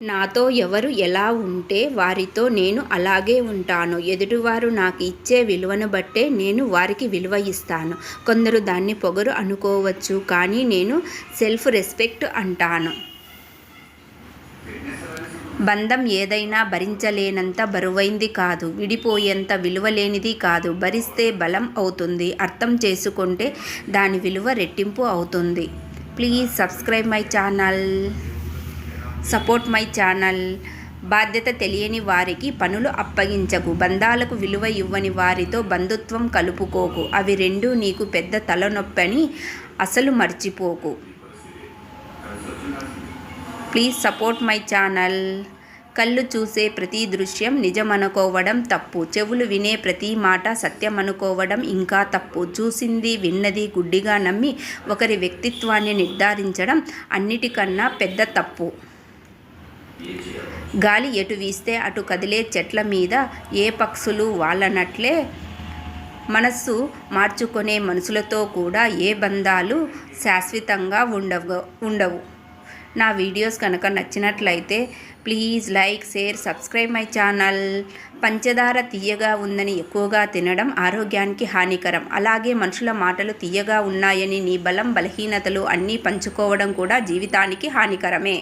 నాతో ఎవరు ఎలా ఉంటే వారితో నేను అలాగే ఉంటాను. ఎదుటివారు నాకు ఇచ్చే విలువను బట్టే నేను వారికి విలువ ఇస్తాను. కొందరు దాన్ని పొగరు అనుకోవచ్చు, కానీ నేను సెల్ఫ్ రెస్పెక్ట్ అంటాను. బంధం ఏదైనా భరించలేనంత బరువైంది కాదు, విడిపోయేంత విలువలేనిది కాదు. భరిస్తే బలం అవుతుంది, అర్థం చేసుకుంటే దాని విలువ రెట్టింపు అవుతుంది. Please subscribe my channel, support my channel. బాధ్యత తెలియని వారికి పనులు అప్పగించకు. బంధాలకు విలువ ఇవ్వని వారితో బంధుత్వం కలుపుకోకు. అవి రెండూ నీకు పెద్ద తలనొప్పని అసలు మర్చిపోకు. Please support my channel. కళ్ళు చూసే ప్రతి దృశ్యం నిజమనుకోవడం తప్పు. చెవులు వినే ప్రతి మాట సత్యమనుకోవడం ఇంకా తప్పు. చూసింది విన్నది గుడ్డిగా నమ్మి ఒకరి వ్యక్తిత్వాన్ని నిర్ధారించడం అన్నిటికన్నా పెద్ద తప్పు. గాలి ఎటు వీస్తే అటు కదిలే చెట్ల మీద ఏ పక్షులు వాలనట్లే మనస్సు మార్చుకునే మనుషులతో కూడా ఏ బంధాలు శాశ్వతంగా ఉండవు. నా వీడియోస్ కనుక నచ్చినట్లయితే please like, share, subscribe my channel. పంచదార తియ్యగా ఉందని ఎక్కువగా తినడం ఆరోగ్యానికి హానికరం. అలాగే మనుషుల మాటలు తియ్యగా ఉన్నాయని నీ బలం, బలహీనతలు అన్నీ పంచుకోవడం కూడా జీవితానికి హానికరమే.